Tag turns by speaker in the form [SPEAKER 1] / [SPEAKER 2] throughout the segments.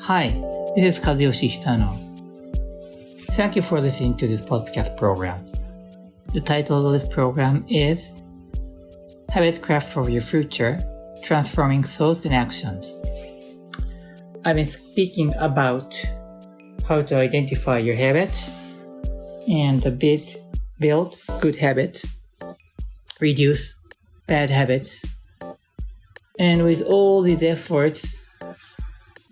[SPEAKER 1] Hi, this is Kazuyoshi Hisano. Thank you for listening to this podcast program. The title of this program is Habits Craft for Your Future, Transforming Thoughts and Actions. I've been speaking about how to identify your habits and build good habits, reduce bad habits, and with all these efforts,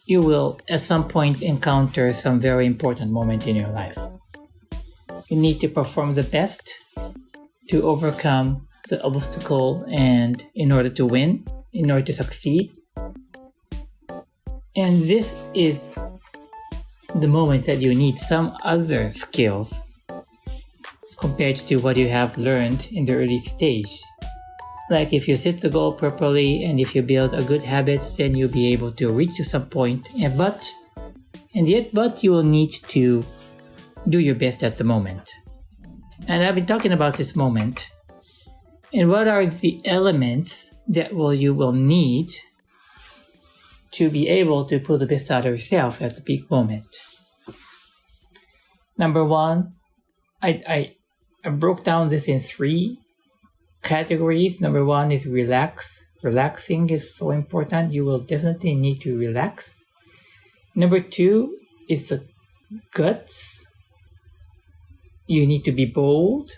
[SPEAKER 1] you will at some point encounter some very important moment in your life. You need to perform the best to overcome the obstacle and in order to win, in order to succeed. And this is the moment that you need some other skills compared to what you have learned in the early stage. Like if you set the goal properly and if you build a good habit, then you'll be able to reach to some point. But you will need to do your best at the moment. And I've been talking about this moment. And what are the elements that you will need to be able to put the best out of yourself at the peak moment? Number one, I broke down this in 3 categories. Number 1 is relax. Relaxing is so important. You will definitely need to relax. Number 2 is the guts. You need to be bold.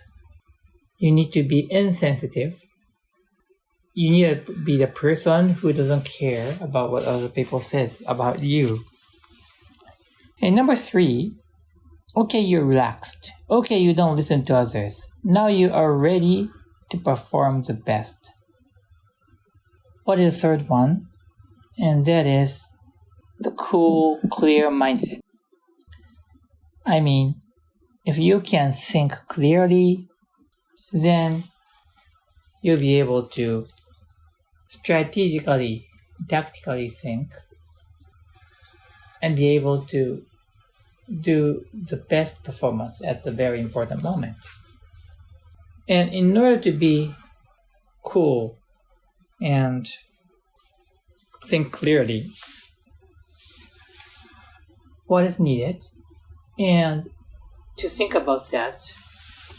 [SPEAKER 1] You need to be insensitive. You need to be the person who doesn't care about what other people says about you. And number 3, okay, you're relaxed. Okay, you don't listen to others. Now you are ready to perform the best. What is the third one? And that is the cool, clear mindset. I mean, if you can think clearly, then you'll be able to strategically, tactically think and be able to do the best performance at the very important moment. And in order to be cool and think clearly, what is needed, and to think about that,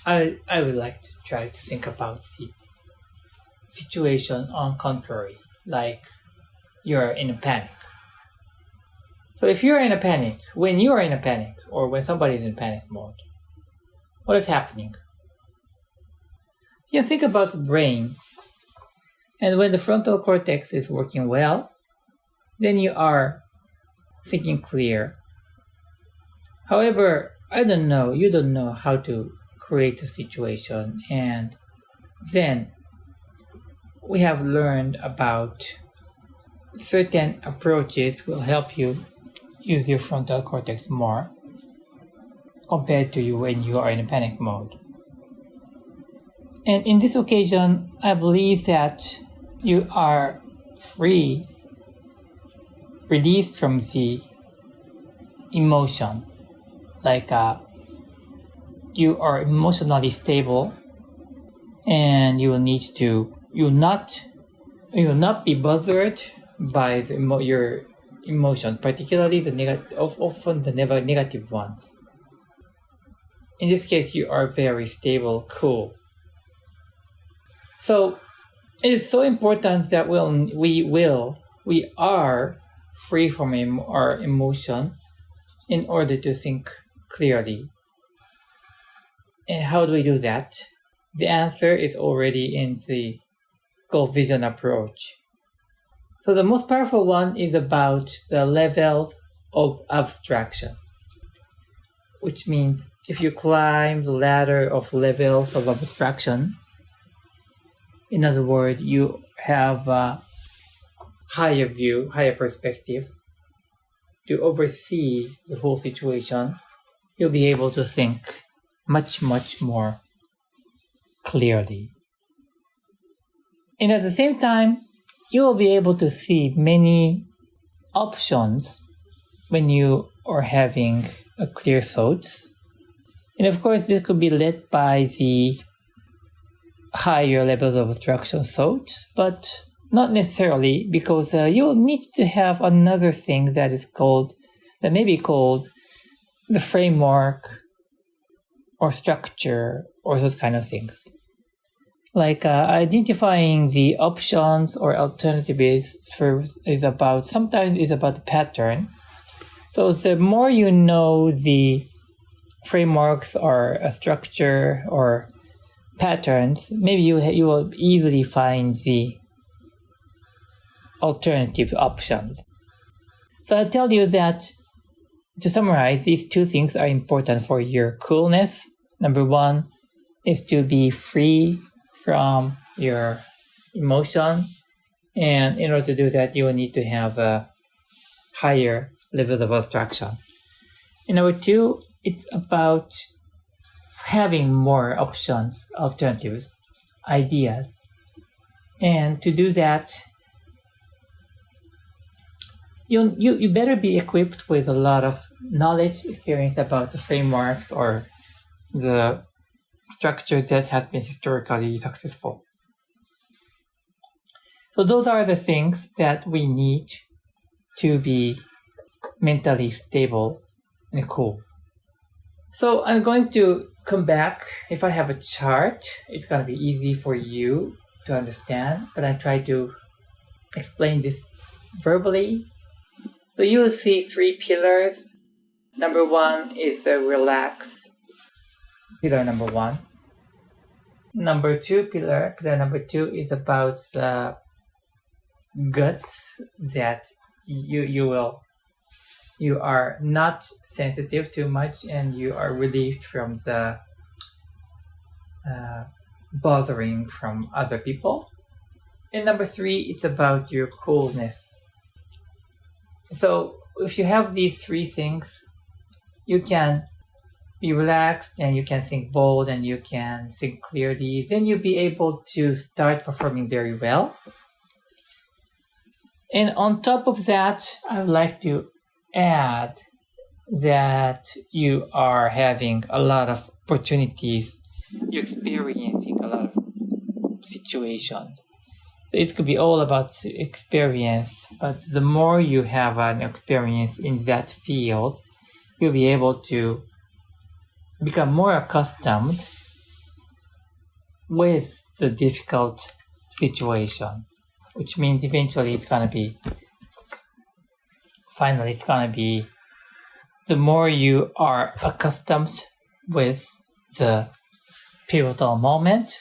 [SPEAKER 1] I would like to try to think about the situation on contrary, like you're in a panic. So if you're in a panic, when you are in a panic, or when somebody is in panic mode, what is happening? You think about the brain, and when the frontal cortex is working well, then you are thinking clear. However, you don't know how to create a situation, and then we have learned about certain approaches will help you use your frontal cortex more compared to you when you are in a panic mode. And in this occasion, I believe that you are free, released from the emotion. Like you are emotionally stable, and you will not be bothered by your emotion, particularly often the negative ones. In this case, you are very stable, cool. So it is so important that we are free from our emotion in order to think clearly. And how do we do that? The answer is already in the goal vision approach. So the most powerful one is about the levels of abstraction, which means if you climb the ladder of levels of abstraction, in other words, you have a higher view, higher perspective to oversee the whole situation, you'll be able to think much, much more clearly. And at the same time, you will be able to see many options when you are having a clear thoughts. And of course, this could be led by the higher levels of abstraction thoughts, but not necessarily, because you'll need to have another thing that is called that may be called the framework or structure or those kind of things. Like identifying the options or alternatives sometimes is about the pattern. So the more you know the frameworks or a structure or patterns, maybe you will easily find the alternative options. So I'll tell you that, to summarize, these two things are important for your coolness. Number one is to be free from your emotion. And in order to do that, you will need to have a higher level of abstraction. And number two, it's about having more options, alternatives, ideas. And to do that, you better be equipped with a lot of knowledge, experience about the frameworks or the structure that has been historically successful. So those are the things that we need to be mentally stable and cool. So I'm going to come back. If I have a chart, it's going to be easy for you to understand, but I try to explain this verbally. So you will see 3 pillars. Number 1 is the relax, pillar number 1. Number 2 pillar number 2 is about the guts, that you are not sensitive too much and you are relieved from the bothering from other people. And number 3, it's about your coolness. So if you have these 3 things, you can be relaxed and you can think bold and you can think clearly. Then you'll be able to start performing very well. And on top of that, I would like to add that you are having a lot of opportunities. You're experiencing a lot of situations. So it could be all about experience, but the more you have an experience in that field, you'll be able to become more accustomed with the difficult situation, which means eventually finally it's going to be the more you are accustomed with the pivotal moment,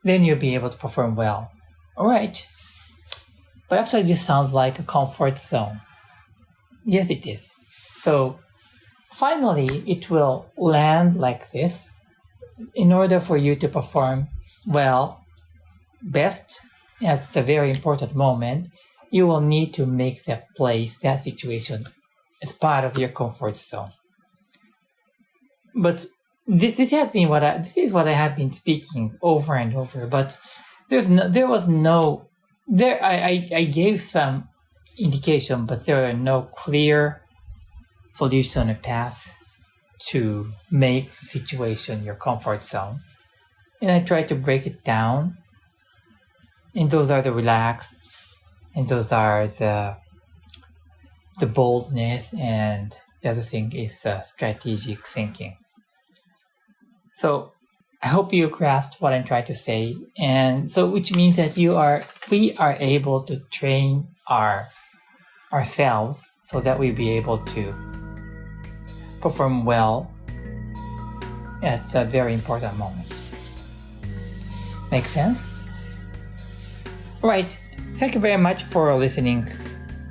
[SPEAKER 1] then you'll be able to perform well. All right. But actually this sounds like a comfort zone. Yes, it is. So finally, it will land like this. In order for you to perform well, best, at the very important moment, you will need to make that place, that situation, as part of your comfort zone. But this is what I have been speaking over and over. But I gave some indication, but there are no clear solution or path to make the situation your comfort zone. And I try to break it down. And those are the relaxed, and those are the boldness, and the other thing is strategic thinking. So I hope you grasped what I'm trying to say, and so which means that we are able to train ourselves so that we'll be able to perform well at a very important moment. Make sense? Right. Thank you very much for listening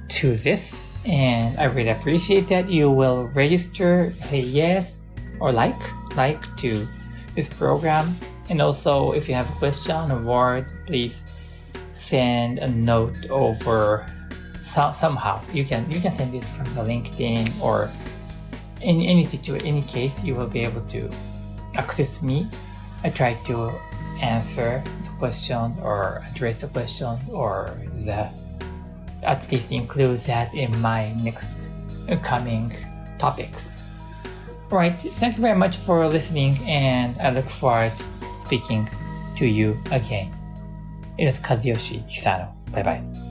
[SPEAKER 1] to this, and I really appreciate that you will register, say yes or like to this program. And also, if you have a question or words, please send a note over somehow. You can send this from the LinkedIn, or in any case you will be able to access me. I try to answer the questions or address the questions, or at least include that in my next coming topics. Right, thank you very much for listening, and I look forward to speaking to you again. It is Kazuyoshi Hisano. Bye bye.